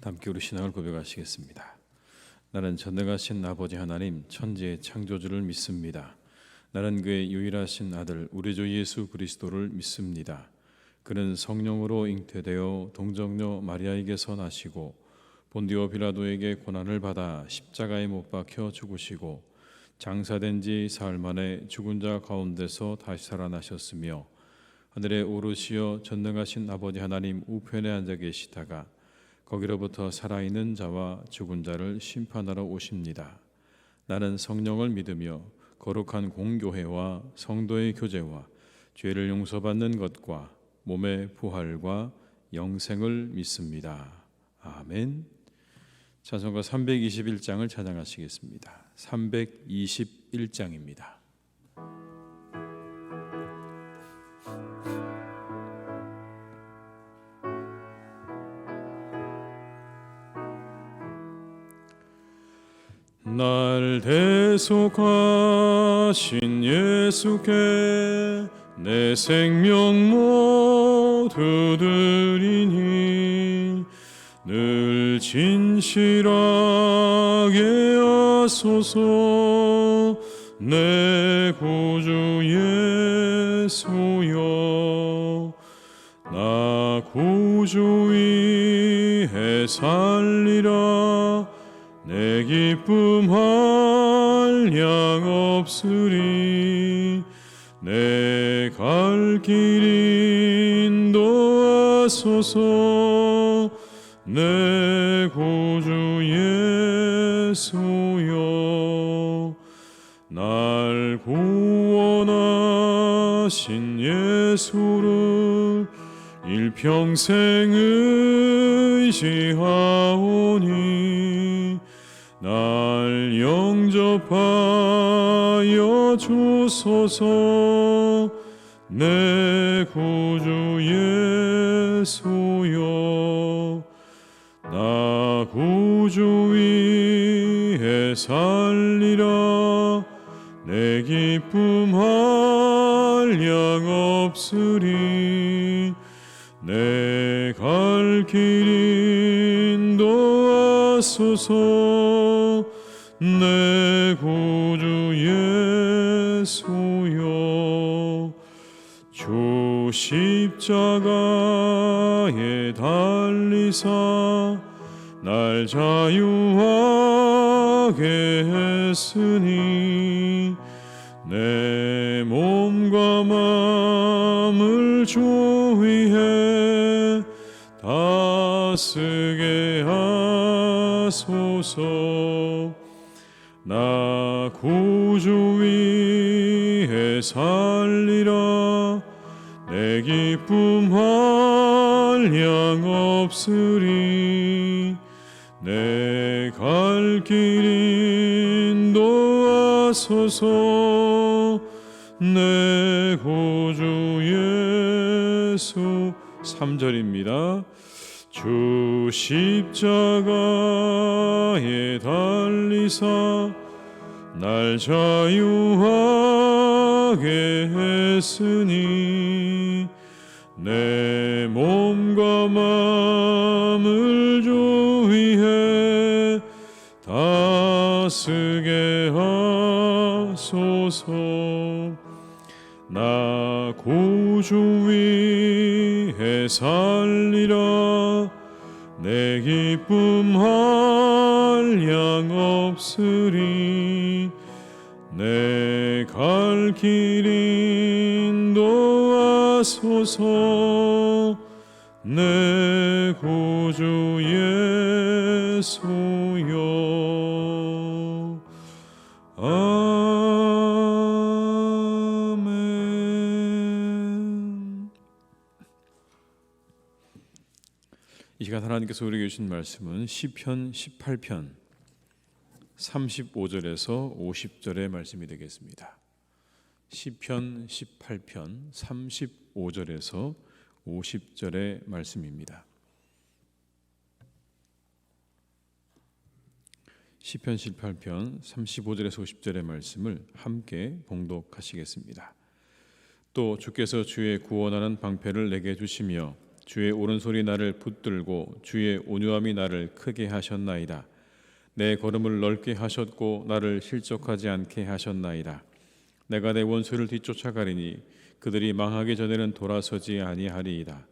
함께 우리 신앙을 고백하시겠습니다. 나는 전능하신 아버지 하나님 천지의 창조주를 믿습니다. 나는 그의 유일하신 아들 우리 주 예수 그리스도를 믿습니다. 그는 성령으로 잉태되어 동정녀 마리아에게서 나시고 본디오 빌라도에게 고난을 받아 십자가에 못 박혀 죽으시고 장사된 지 사흘 만에 죽은 자 가운데서 다시 살아나셨으며 하늘에 오르시어 전능하신 아버지 하나님 우편에 앉아 계시다가 거기로부터 살아있는 자와 죽은 자를 심판하러 오십니다. 나는 성령을 믿으며 거룩한 공교회와 성도의 교제와 죄를 용서받는 것과 몸의 부활과 영생을 믿습니다. 아멘. 찬송가 321장을 찬양하시겠습니다. 321장입니다. 날 대속하신 예수께 내 생명 모두 드리니 늘 진실하게 하소서. 내 구주 예수여, 나 구주 위에 살리라. 내 기쁨 한량 없으리. 내 갈 길 인도하소서. 내 구주 예수여, 날 구원하신 예수를 일평생 의지하오니 날 영접하여 주소서. 내 구주 예수여, 나 구주 위에 살리라. 내 기쁨 한량 없으리. 내 갈 길 인도하소서. 내 구주 예수여, 주 십자가에 달리사 날 자유하게 했으니 내 몸과 마음을 주 위에 다스게 하소서. 나 구주 위에 살리라. 내 기쁨 한량 없으리. 내 갈 길 인도하소서. 내 구주 예수. 3절입니다. 주 십자가에 달리사 날 자유하게 했으니 내 몸과 마음을 주 위에 다스게 하소서. 나 구주 위에 살리라. 내 기쁨 한량 없으리. 내 갈 길 인도하소서. 내 구주 예수여. 아멘. 이 시간 하나님께서 우리에게 주신 말씀은 시편 18편 35절에서 50절의 말씀이 되겠습니다. 시편 18편 35절에서 50절의 말씀입니다. 시편 18편 35절에서 50절의 말씀을 함께 봉독하시겠습니다. 또 주께서 주의 구원하는 방패를 내게 주시며 주의 오른손이 나를 붙들고 주의 온유함이 나를 크게 하셨나이다. 내 걸음을 넓게 하셨고 나를 실족하지 않게 하셨나이다. 내가 내 원수를 뒤쫓아가리니 그들이 망하기 전에는 돌아서지 아니하리이다.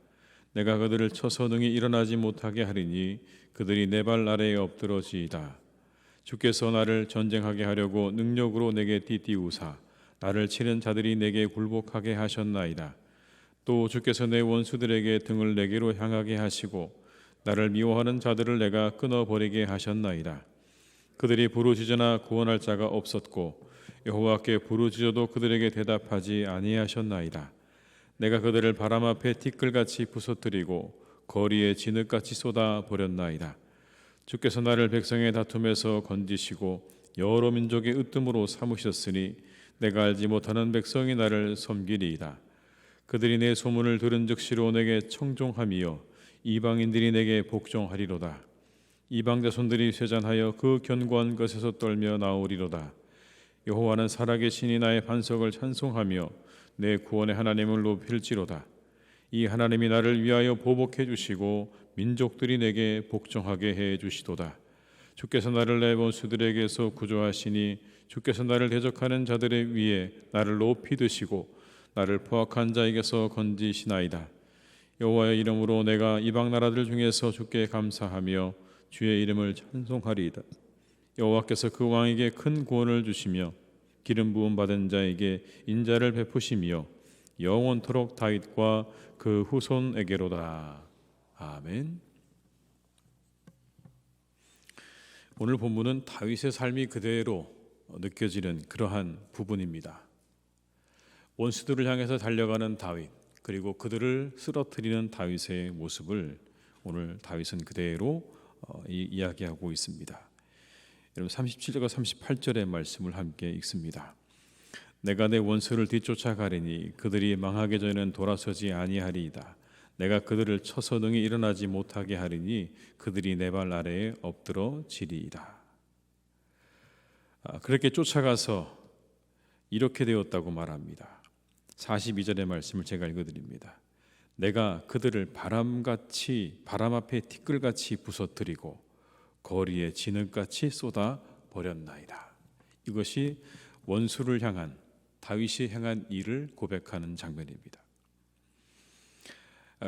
내가 그들을 쳐서 능히 일어나지 못하게 하리니 그들이 내 발 아래에 엎드러지이다. 주께서 나를 전쟁하게 하려고 능력으로 내게 띠띠우사 나를 치는 자들이 내게 굴복하게 하셨나이다. 또 주께서 내 원수들에게 등을 내게로 향하게 하시고 나를 미워하는 자들을 내가 끊어버리게 하셨나이다. 그들이 부르짖으나 구원할 자가 없었고 여호와께 부르짖어도 그들에게 대답하지 아니하셨나이다. 내가 그들을 바람 앞에 티끌같이 부서뜨리고 거리에 진흙같이 쏟아 버렸나이다. 주께서 나를 백성의 다툼에서 건지시고 여러 민족의 으뜸으로 삼으셨으니 내가 알지 못하는 백성이 나를 섬기리이다. 그들이 내 소문을 들은 즉시로 내게 청종하며 이방인들이 내게 복종하리로다. 이방 자손들이 쇠잔하여 그 견고한 것에서 떨며 나오리로다. 여호와는 살아계시니 나의 반석을 찬송하며 내 구원의 하나님을 높일지로다. 이 하나님이 나를 위하여 보복해 주시고 민족들이 내게 복종하게 해 주시도다. 주께서 나를 내 원수들에게서 구조하시니 주께서 나를 대적하는 자들의 위에 나를 높이 드시고 나를 포악한 자에게서 건지시나이다. 여호와의 이름으로 내가 이방 나라들 중에서 주께 감사하며 주의 이름을 찬송하리이다. 여호와께서 그 왕에게 큰 구원을 주시며 기름 부음 받은 자에게 인자를 베푸시며 영원토록 다윗과 그 후손에게로다. 아멘. 오늘 본문은 다윗의 삶이 그대로 느껴지는 그러한 부분입니다. 원수들을 향해서 달려가는 다윗, 그리고 그들을 쓰러뜨리는 다윗의 모습을 오늘 다윗은 그대로 이야기하고 있습니다. 여러분 37절과 38절의 말씀을 함께 읽습니다. 내가 내 원수를 뒤쫓아가리니 그들이 망하기 전에는 돌아서지 아니하리이다. 내가 그들을 쳐서 능히 일어나지 못하게 하리니 그들이 내 발 아래에 엎드러지리이다. 그렇게 쫓아가서 이렇게 되었다고 말합니다. 42절의 말씀을 제가 읽어드립니다. 내가 그들을 바람 앞에 티끌같이 부서뜨리고 거리에 진흙같이 쏟아 버렸나이다. 이것이 원수를 향한 다윗이 행한 일을 고백하는 장면입니다.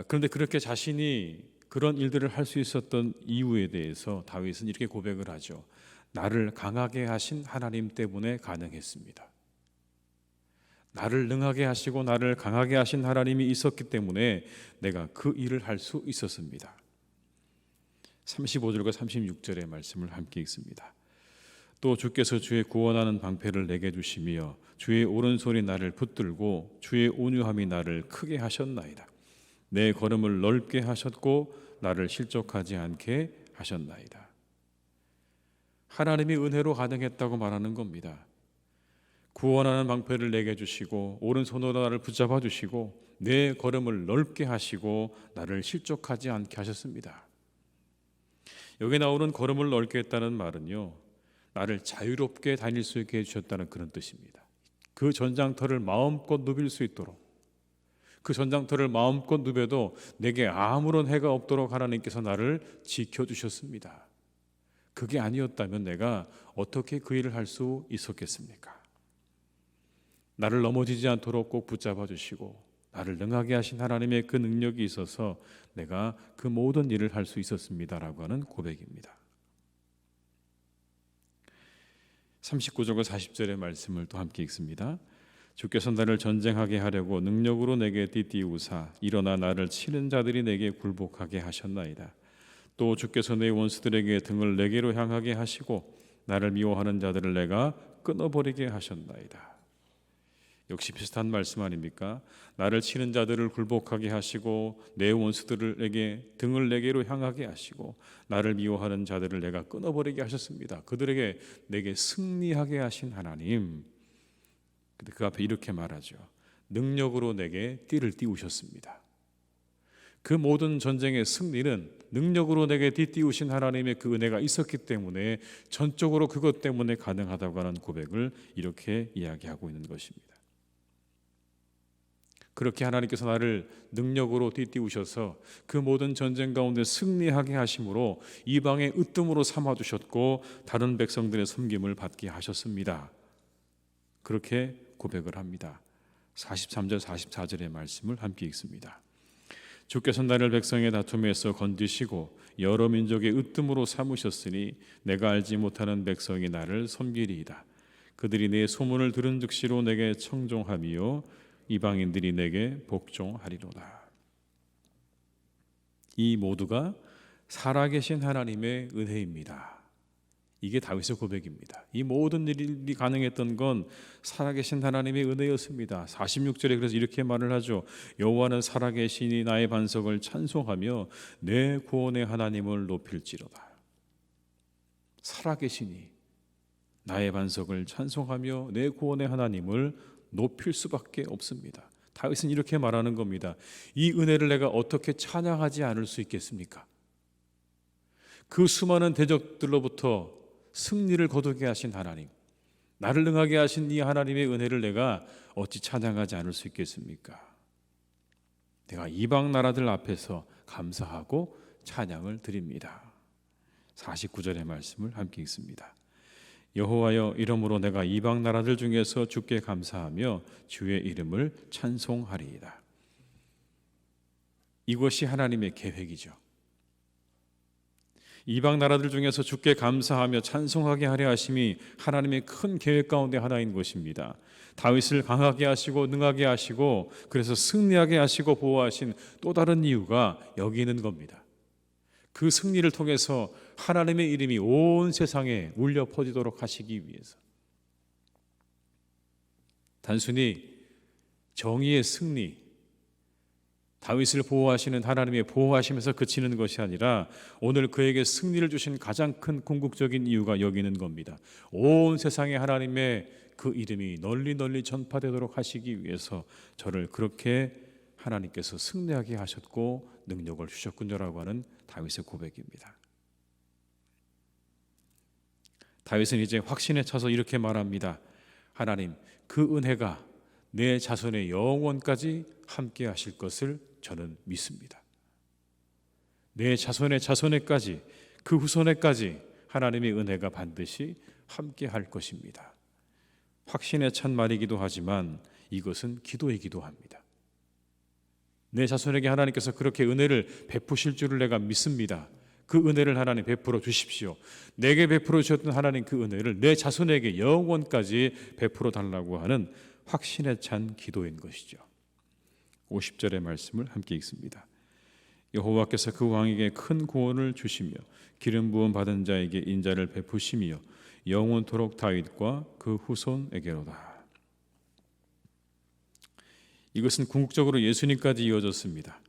그런데 그렇게 자신이 그런 일들을 할 수 있었던 이유에 대해서 다윗은 이렇게 고백을 하죠. 나를 강하게 하신 하나님 때문에 가능했습니다. 나를 능하게 하시고 나를 강하게 하신 하나님이 있었기 때문에 내가 그 일을 할 수 있었습니다. 35절과 36절의 말씀을 함께 읽습니다. 또 주께서 주의 구원하는 방패를 내게 주시며 주의 오른손이 나를 붙들고 주의 온유함이 나를 크게 하셨나이다. 내 걸음을 넓게 하셨고 나를 실족하지 않게 하셨나이다. 하나님이 은혜로 가능했다고 말하는 겁니다. 구원하는 방패를 내게 주시고 오른손으로 나를 붙잡아 주시고 내 걸음을 넓게 하시고 나를 실족하지 않게 하셨습니다. 여기 나오는 걸음을 넓게 했다는 말은요, 나를 자유롭게 다닐 수 있게 해주셨다는 그런 뜻입니다. 그 전장터를 마음껏 누빌 수 있도록, 그 전장터를 마음껏 누벼도 내게 아무런 해가 없도록 하나님께서 나를 지켜주셨습니다. 그게 아니었다면 내가 어떻게 그 일을 할 수 있었겠습니까? 나를 넘어지지 않도록 꼭 붙잡아 주시고 나를 능하게 하신 하나님의 그 능력이 있어서 내가 그 모든 일을 할 수 있었습니다라고 하는 고백입니다. 39절과 40절의 말씀을 또 함께 읽습니다. 주께서 나를 전쟁하게 하려고 능력으로 내게 띠띠우사 일어나 나를 치는 자들이 내게 굴복하게 하셨나이다. 또 주께서 내 원수들에게 등을 내게로 향하게 하시고 나를 미워하는 자들을 내가 끊어버리게 하셨나이다. 역시 비슷한 말씀 아닙니까? 나를 치는 자들을 굴복하게 하시고 내 원수들에게 등을 내게로 향하게 하시고 나를 미워하는 자들을 내가 끊어버리게 하셨습니다. 그들에게 내게 승리하게 하신 하나님. 근데 그 앞에 이렇게 말하죠. 능력으로 내게 띠를 띄우셨습니다. 그 모든 전쟁의 승리는 능력으로 내게 띠우신 하나님의 그 은혜가 있었기 때문에 전적으로 그것 때문에 가능하다고 하는 고백을 이렇게 이야기하고 있는 것입니다. 그렇게 하나님께서 나를 능력으로 띠띠우셔서 그 모든 전쟁 가운데 승리하게 하심으로 이방의 으뜸으로 삼아두셨고 다른 백성들의 섬김을 받게 하셨습니다. 그렇게 고백을 합니다. 43절 44절의 말씀을 함께 읽습니다. 주께서 나를 백성의 다툼에서 건지시고 여러 민족의 으뜸으로 삼으셨으니 내가 알지 못하는 백성이 나를 섬기리이다. 그들이 내 소문을 들은 즉시로 내게 청종하며 이방인들이 내게 복종하리로다. 이 모두가 살아계신 하나님의 은혜입니다. 이게 다윗의 고백입니다. 이 모든 일이 가능했던 건 살아계신 하나님의 은혜였습니다. 46절에 그래서 이렇게 말을 하죠. 여호와는 살아계시니 나의 반석을 찬송하며 내 구원의 하나님을 높일지로다. 살아계시니 나의 반석을 찬송하며 내 구원의 하나님을 높일 수밖에 없습니다. 다윗은 이렇게 말하는 겁니다. 이 은혜를 내가 어떻게 찬양하지 않을 수 있겠습니까? 그 수많은 대적들로부터 승리를 거두게 하신 하나님, 나를 능하게 하신 이 하나님의 은혜를 내가 어찌 찬양하지 않을 수 있겠습니까? 내가 이방 나라들 앞에서 감사하고 찬양을 드립니다. 49절의 말씀을 함께 읽습니다. 여호와여, 이러므로 내가 이방 나라들 중에서 주께 감사하며 주의 이름을 찬송하리이다. 이것이 하나님의 계획이죠. 이방 나라들 중에서 주께 감사하며 찬송하게 하려 하심이 하나님의 큰 계획 가운데 하나인 것입니다. 다윗을 강하게 하시고 능하게 하시고 그래서 승리하게 하시고 보호하신 또 다른 이유가 여기 있는 겁니다. 그 승리를 통해서 하나님의 이름이 온 세상에 울려 퍼지도록 하시기 위해서. 단순히 정의의 승리, 다윗을 보호하시는 하나님의 보호하심에서 그치는 것이 아니라 오늘 그에게 승리를 주신 가장 큰 궁극적인 이유가 여기 있는 겁니다. 온 세상에 하나님의 그 이름이 널리 널리 전파되도록 하시기 위해서 저를 그렇게 하나님께서 승리하게 하셨고 능력을 주셨군요라고 하는 다윗의 고백입니다. 다윗은 이제 확신에 차서 이렇게 말합니다. 하나님, 그 은혜가 내 자손의 영원까지 함께 하실 것을 저는 믿습니다. 내 자손의 자손에까지, 그 후손에까지 하나님의 은혜가 반드시 함께 할 것입니다. 확신에 찬 말이기도 하지만 이것은 기도이기도 합니다. 내 자손에게 하나님께서 그렇게 은혜를 베푸실 줄을 내가 믿습니다. 그 은혜를 하나님 베풀어 주십시오. 내게 베풀어 주셨던 하나님 그 은혜를 내 자손에게 영원까지 베풀어 달라고 하는 확신에 찬 기도인 것이죠. 50절의 말씀을 함께 읽습니다. 여호와께서 그 왕에게 큰 구원을 주시며 기름 부음 받은 자에게 인자를 베푸시며 영원토록 다윗과 그 후손에게로다. 이것은 궁극적으로 예수님까지 이어졌습니다.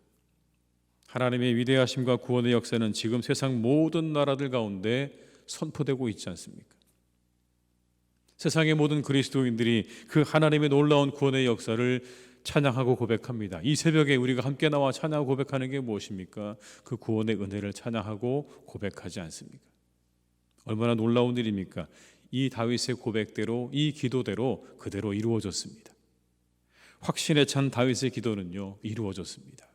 하나님의 위대하심과 구원의 역사는 지금 세상 모든 나라들 가운데 선포되고 있지 않습니까? 세상의 모든 그리스도인들이 그 하나님의 놀라운 구원의 역사를 찬양하고 고백합니다. 이 새벽에 우리가 함께 나와 찬양하고 고백하는 게 무엇입니까? 그 구원의 은혜를 찬양하고 고백하지 않습니까? 얼마나 놀라운 일입니까? 이 다윗의 고백대로, 이 기도대로 그대로 이루어졌습니다. 확신에 찬 다윗의 기도는요, 이루어졌습니다.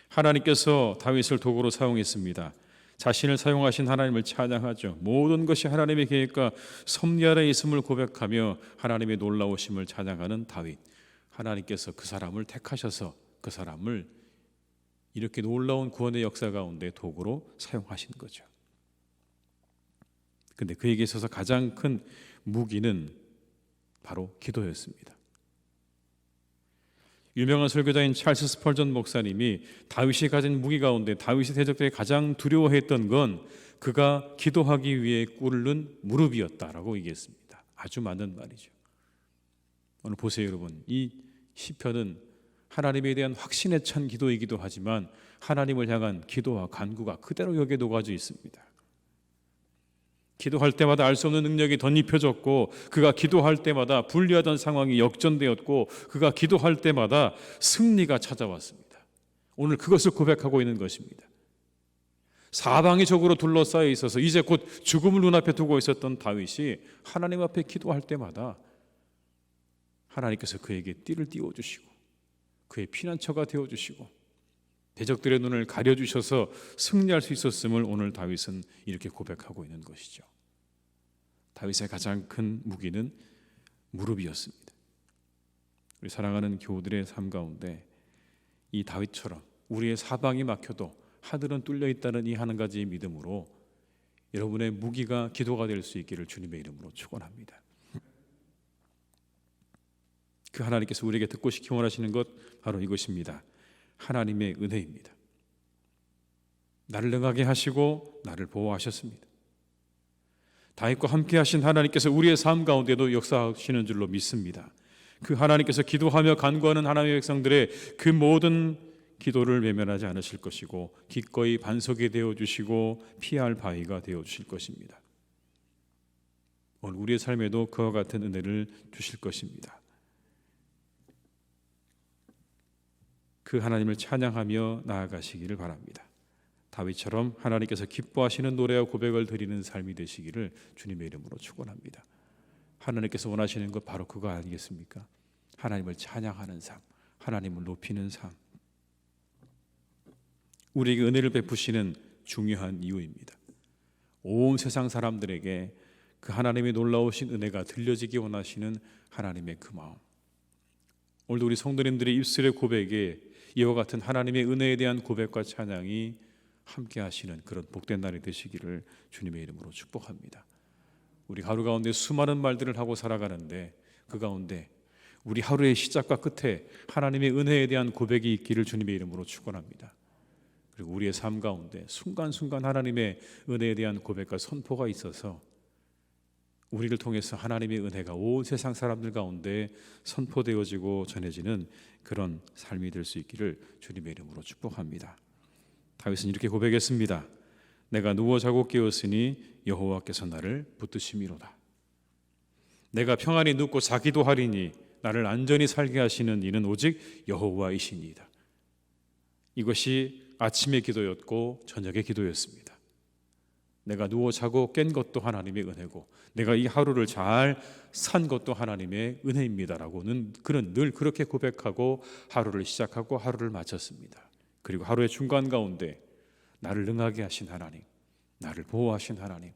하나님께서 다윗을 도구로 사용했습니다. 자신을 사용하신 하나님을 찬양하죠. 모든 것이 하나님의 계획과 섭리 아래 있음을 고백하며 하나님의 놀라우심을 찬양하는 다윗. 하나님께서 그 사람을 택하셔서 그 사람을 이렇게 놀라운 구원의 역사 가운데 도구로 사용하신 거죠. 그런데 그에게 있어서 가장 큰 무기는 바로 기도였습니다. 유명한 설교자인 찰스 스펄전 목사님이 다윗이 가진 무기 가운데 다윗의 대적들이 가장 두려워했던 건 그가 기도하기 위해 꿇는 무릎이었다라고 얘기했습니다. 아주 맞는 말이죠. 오늘 보세요, 여러분. 이 시편은 하나님에 대한 확신에 찬 기도이기도 하지만 하나님을 향한 기도와 간구가 그대로 여기에 녹아져 있습니다. 기도할 때마다 알 수 없는 능력이 덧입혀졌고 그가 기도할 때마다 불리하던 상황이 역전되었고 그가 기도할 때마다 승리가 찾아왔습니다. 오늘 그것을 고백하고 있는 것입니다. 사방이 적으로 둘러싸여 있어서 이제 곧 죽음을 눈앞에 두고 있었던 다윗이 하나님 앞에 기도할 때마다 하나님께서 그에게 띠를 띄워주시고 그의 피난처가 되어주시고 대적들의 눈을 가려주셔서 승리할 수 있었음을 오늘 다윗은 이렇게 고백하고 있는 것이죠. 다윗의 가장 큰 무기는 무릎이었습니다. 우리 사랑하는 교우들의 삶 가운데 이 다윗처럼 우리의 사방이 막혀도 하늘은 뚫려 있다는 이 한 가지 믿음으로 여러분의 무기가 기도가 될 수 있기를 주님의 이름으로 축원합니다. 그 하나님께서 우리에게 듣고 싶기 원하시는 것 바로 이것입니다. 하나님의 은혜입니다. 나를 능하게 하시고 나를 보호하셨습니다. 다윗과 함께 하신 하나님께서 우리의 삶 가운데도 역사하시는 줄로 믿습니다. 그 하나님께서 기도하며 간구하는 하나님의 백성들의 그 모든 기도를 외면하지 않으실 것이고 기꺼이 반석이 되어주시고 피할 바위가 되어주실 것입니다. 오늘 우리의 삶에도 그와 같은 은혜를 주실 것입니다. 그 하나님을 찬양하며 나아가시기를 바랍니다. 다윗처럼 하나님께서 기뻐하시는 노래와 고백을 드리는 삶이 되시기를 주님의 이름으로 축원합니다. 하나님께서 원하시는 것 바로 그거 아니겠습니까? 하나님을 찬양하는 삶, 하나님을 높이는 삶. 우리에게 은혜를 베푸시는 중요한 이유입니다. 온 세상 사람들에게 그 하나님의 놀라우신 은혜가 들려지기 원하시는 하나님의 그 마음. 오늘도 우리 성도님들의 입술의 고백에 이와 같은 하나님의 은혜에 대한 고백과 찬양이 함께 하시는 그런 복된 날이 되시기를 주님의 이름으로 축복합니다. 우리 하루 가운데 수많은 말들을 하고 살아가는데 그 가운데 우리 하루의 시작과 끝에 하나님의 은혜에 대한 고백이 있기를 주님의 이름으로 축원합니다. 그리고 우리의 삶 가운데 순간순간 하나님의 은혜에 대한 고백과 선포가 있어서 우리를 통해서 하나님의 은혜가 온 세상 사람들 가운데 선포되어지고 전해지는 그런 삶이 될 수 있기를 주님의 이름으로 축복합니다. 다윗은 이렇게 고백했습니다. 내가 누워 자고 깨었으니 여호와께서 나를 붙드심이로다. 내가 평안히 눕고 자기도 하리니 나를 안전히 살게 하시는 이는 오직 여호와이시니이다. 이것이 아침의 기도였고 저녁의 기도였습니다. 내가 누워 자고 깬 것도 하나님의 은혜고 내가 이 하루를 잘 산 것도 하나님의 은혜입니다라고는 그는 늘 그렇게 고백하고 하루를 시작하고 하루를 마쳤습니다. 그리고 하루의 중간 가운데 나를 능하게 하신 하나님, 나를 보호하신 하나님,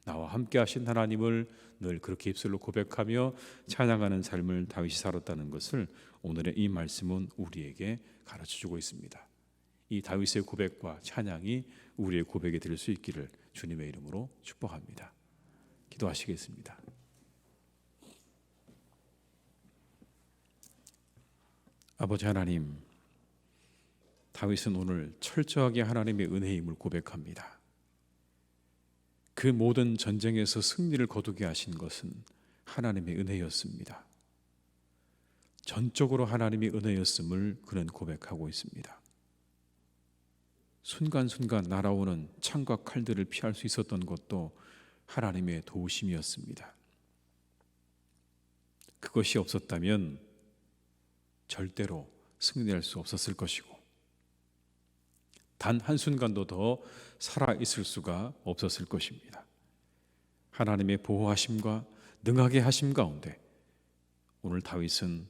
나와 함께 하신 하나님을 늘 그렇게 입술로 고백하며 찬양하는 삶을 다윗이 살았다는 것을 오늘의 이 말씀은 우리에게 가르쳐주고 있습니다. 이 다윗의 고백과 찬양이 우리의 고백이 될 수 있기를 주님의 이름으로 축복합니다. 기도하시겠습니다. 아버지 하나님, 다윗은 오늘 철저하게 하나님의 은혜임을 고백합니다. 그 모든 전쟁에서 승리를 거두게 하신 것은 하나님의 은혜였습니다. 전적으로 하나님의 은혜였음을 그는 고백하고 있습니다. 순간순간 날아오는 창과 칼들을 피할 수 있었던 것도 하나님의 도우심이었습니다. 그것이 없었다면 절대로 승리할 수 없었을 것이고 단 한순간도 더 살아있을 수가 없었을 것입니다. 하나님의 보호하심과 능하게 하심 가운데 오늘 다윗은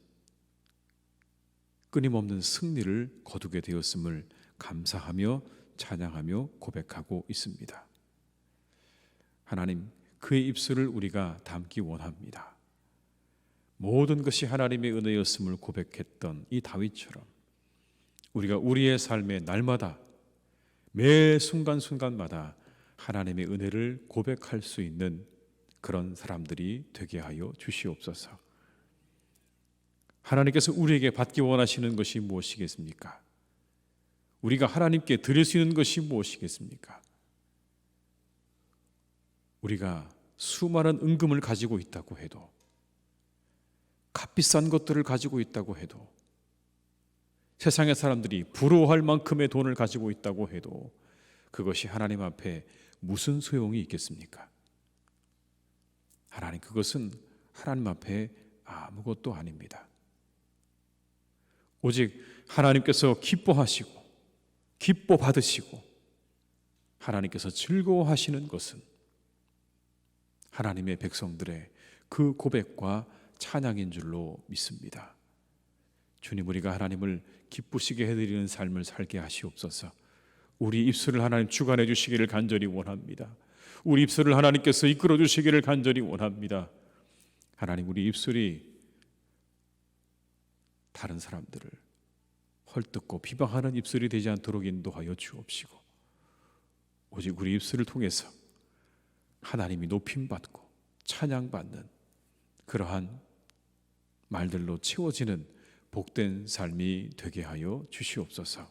끊임없는 승리를 거두게 되었음을 감사하며 찬양하며 고백하고 있습니다. 하나님, 그의 입술을 우리가 담기 원합니다. 모든 것이 하나님의 은혜였음을 고백했던 이 다윗처럼 우리가 우리의 삶의 날마다 매 순간순간마다 하나님의 은혜를 고백할 수 있는 그런 사람들이 되게 하여 주시옵소서. 하나님께서 우리에게 받기 원하시는 것이 무엇이겠습니까? 우리가 하나님께 드릴 수 있는 것이 무엇이겠습니까? 우리가 수많은 은금을 가지고 있다고 해도, 값비싼 것들을 가지고 있다고 해도, 세상의 사람들이 부러워할 만큼의 돈을 가지고 있다고 해도 그것이 하나님 앞에 무슨 소용이 있겠습니까? 하나님, 그것은 하나님 앞에 아무것도 아닙니다. 오직 하나님께서 기뻐하시고 기뻐 받으시고 하나님께서 즐거워하시는 것은 하나님의 백성들의 그 고백과 찬양인 줄로 믿습니다. 주님, 우리가 하나님을 기쁘시게 해드리는 삶을 살게 하시옵소서. 우리 입술을 하나님 주관해 주시기를 간절히 원합니다. 우리 입술을 하나님께서 이끌어 주시기를 간절히 원합니다. 하나님, 우리 입술이 다른 사람들을 헐뜯고 비방하는 입술이 되지 않도록 인도하여 주옵시고, 오직 우리 입술을 통해서 하나님이 높임받고 찬양받는 그러한 말들로 채워지는 복된 삶이 되게 하여 주시옵소서.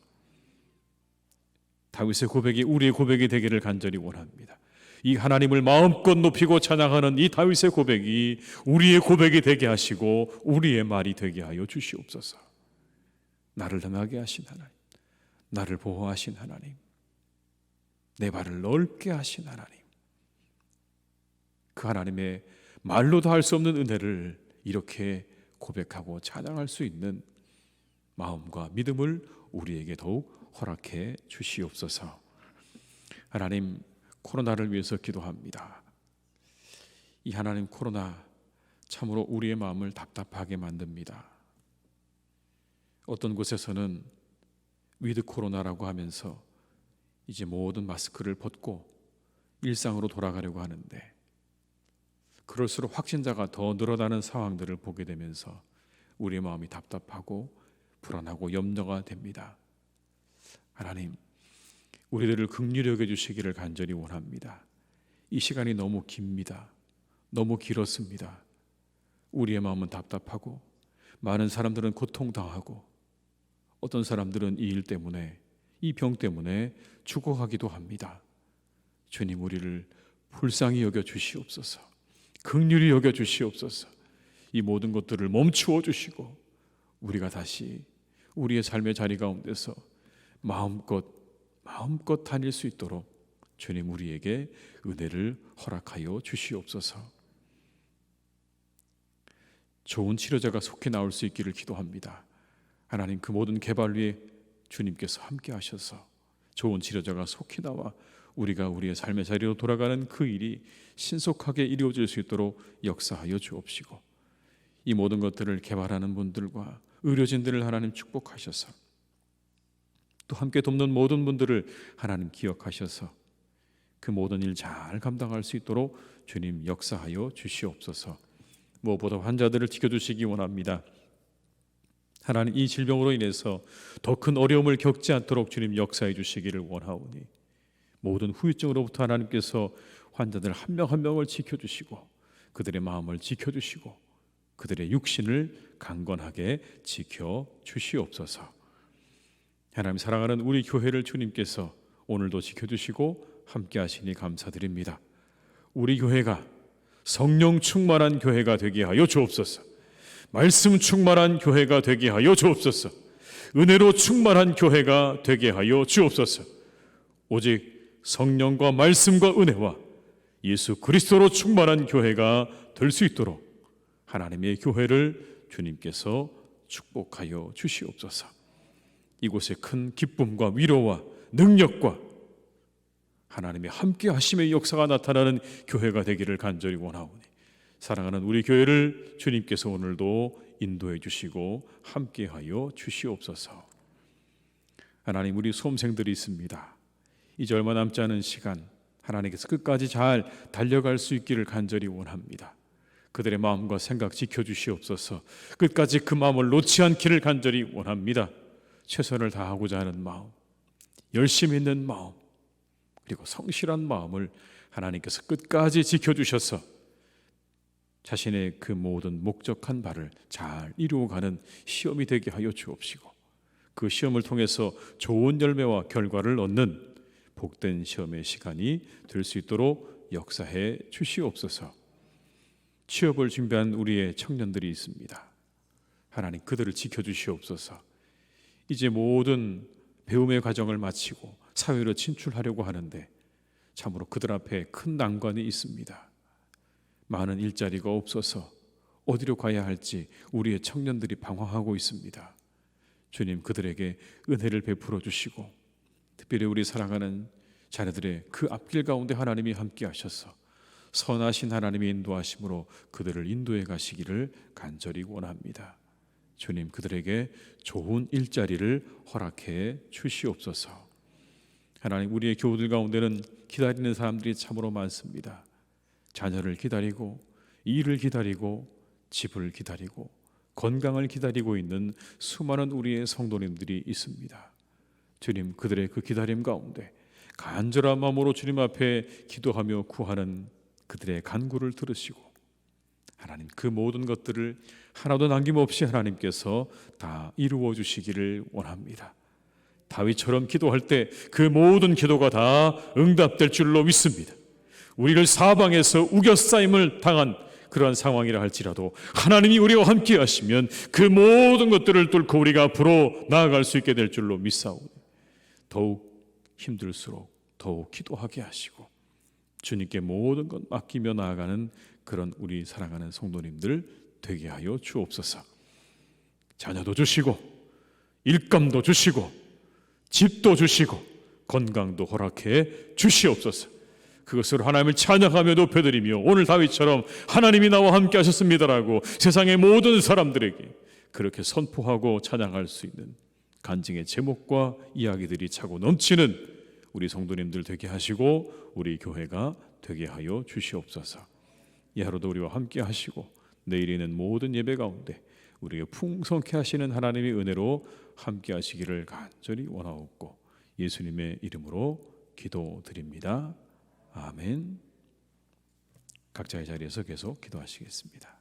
다윗의 고백이 우리의 고백이 되기를 간절히 원합니다. 이 하나님을 마음껏 높이고 찬양하는 이 다윗의 고백이 우리의 고백이 되게 하시고 우리의 말이 되게 하여 주시옵소서. 나를 능하게 하신 하나님, 나를 보호하신 하나님, 내 발을 넓게 하신 하나님, 그 하나님의 말로도 할 수 없는 은혜를 이렇게 고백하고 찬양할 수 있는 마음과 믿음을 우리에게 더욱 허락해 주시옵소서. 하나님, 코로나를 위해서 기도합니다. 이 하나님, 코로나 참으로 우리의 마음을 답답하게 만듭니다. 어떤 곳에서는 위드 코로나라고 하면서 이제 모든 마스크를 벗고 일상으로 돌아가려고 하는데, 그럴수록 확진자가 더 늘어나는 상황들을 보게 되면서 우리의 마음이 답답하고 불안하고 염려가 됩니다. 하나님, 우리들을 긍휼히 여겨 주시기를 간절히 원합니다. 이 시간이 너무 깁니다. 너무 길었습니다. 우리의 마음은 답답하고 많은 사람들은 고통당하고 어떤 사람들은 이 일 때문에, 이 병 때문에 죽어가기도 합니다. 주님, 우리를 불쌍히 여겨 주시옵소서. 긍휼히 여겨 주시옵소서. 이 모든 것들을 멈추어 주시고 우리가 다시 우리의 삶의 자리 가운데서 마음껏 다닐 수 있도록 주님, 우리에게 은혜를 허락하여 주시옵소서. 좋은 치료자가 속히 나올 수 있기를 기도합니다. 하나님, 그 모든 개발 위에 주님께서 함께 하셔서 좋은 치료자가 속히 나와 우리가 우리의 삶의 자리로 돌아가는 그 일이 신속하게 이루어질 수 있도록 역사하여 주옵시고, 이 모든 것들을 개발하는 분들과 의료진들을 하나님 축복하셔서 또 함께 돕는 모든 분들을 하나님 기억하셔서 그 모든 일 잘 감당할 수 있도록 주님 역사하여 주시옵소서. 무엇보다 환자들을 지켜주시기 원합니다. 하나님, 이 질병으로 인해서 더 큰 어려움을 겪지 않도록 주님 역사해 주시기를 원하오니, 모든 후유증으로부터 하나님께서 환자들 한 명 한 명을 지켜주시고 그들의 마음을 지켜주시고 그들의 육신을 강건하게 지켜주시옵소서. 하나님, 사랑하는 우리 교회를 주님께서 오늘도 지켜주시고 함께 하시니 감사드립니다. 우리 교회가 성령 충만한 교회가 되게 하여 주옵소서. 말씀 충만한 교회가 되게 하여 주옵소서. 은혜로 충만한 교회가 되게 하여 주옵소서. 오직 성령과 말씀과 은혜와 예수 그리스도로 충만한 교회가 될 수 있도록 하나님의 교회를 주님께서 축복하여 주시옵소서. 이곳에 큰 기쁨과 위로와 능력과 하나님의 함께 하심의 역사가 나타나는 교회가 되기를 간절히 원하오니, 사랑하는 우리 교회를 주님께서 오늘도 인도해 주시고 함께하여 주시옵소서. 하나님, 우리 수험생들이 있습니다. 이제 얼마 남지 않은 시간 하나님께서 끝까지 잘 달려갈 수 있기를 간절히 원합니다. 그들의 마음과 생각 지켜주시옵소서. 끝까지 그 마음을 놓지 않기를 간절히 원합니다. 최선을 다하고자 하는 마음, 열심히 있는 마음, 그리고 성실한 마음을 하나님께서 끝까지 지켜주셔서 자신의 그 모든 목적한 바를 잘 이루어가는 시험이 되게 하여 주옵시고, 그 시험을 통해서 좋은 열매와 결과를 얻는 복된 시험의 시간이 될 수 있도록 역사해 주시옵소서. 취업을 준비한 우리의 청년들이 있습니다. 하나님, 그들을 지켜주시옵소서. 이제 모든 배움의 과정을 마치고 사회로 진출하려고 하는데 참으로 그들 앞에 큰 난관이 있습니다. 많은 일자리가 없어서 어디로 가야 할지 우리의 청년들이 방황하고 있습니다. 주님, 그들에게 은혜를 베풀어 주시고 특별히 우리 사랑하는 자녀들의 그 앞길 가운데 하나님이 함께 하셔서 선하신 하나님의 인도하심으로 그들을 인도해 가시기를 간절히 원합니다. 주님, 그들에게 좋은 일자리를 허락해 주시옵소서. 하나님, 우리의 교우들 가운데는 기다리는 사람들이 참으로 많습니다. 자녀를 기다리고, 일을 기다리고, 집을 기다리고, 건강을 기다리고 있는 수많은 우리의 성도님들이 있습니다. 주님, 그들의 그 기다림 가운데 간절한 마음으로 주님 앞에 기도하며 구하는 그들의 간구를 들으시고, 하나님, 그 모든 것들을 하나도 남김없이 하나님께서 다 이루어 주시기를 원합니다. 다윗처럼 기도할 때 그 모든 기도가 다 응답될 줄로 믿습니다. 우리를 사방에서 우겨싸임을 당한 그러한 상황이라 할지라도 하나님이 우리와 함께 하시면 그 모든 것들을 뚫고 우리가 앞으로 나아갈 수 있게 될 줄로 믿사오니, 더욱 힘들수록 더욱 기도하게 하시고 주님께 모든 것 맡기며 나아가는 그런 우리 사랑하는 성도님들 되게 하여 주옵소서. 자녀도 주시고, 일감도 주시고, 집도 주시고, 건강도 허락해 주시옵소서. 그것으로 하나님을 찬양하며 높여드리며 오늘 다윗처럼 하나님이 나와 함께 하셨습니다라고 세상의 모든 사람들에게 그렇게 선포하고 찬양할 수 있는 간증의 제목과 이야기들이 차고 넘치는 우리 성도님들 되게 하시고 우리 교회가 되게 하여 주시옵소서. 이 하루도 우리와 함께 하시고 내일 있는 모든 예배 가운데 우리에게 풍성케 하시는 하나님의 은혜로 함께 하시기를 간절히 원하옵고 예수님의 이름으로 기도드립니다. 아멘. 각자의 자리에서 계속 기도하시겠습니다.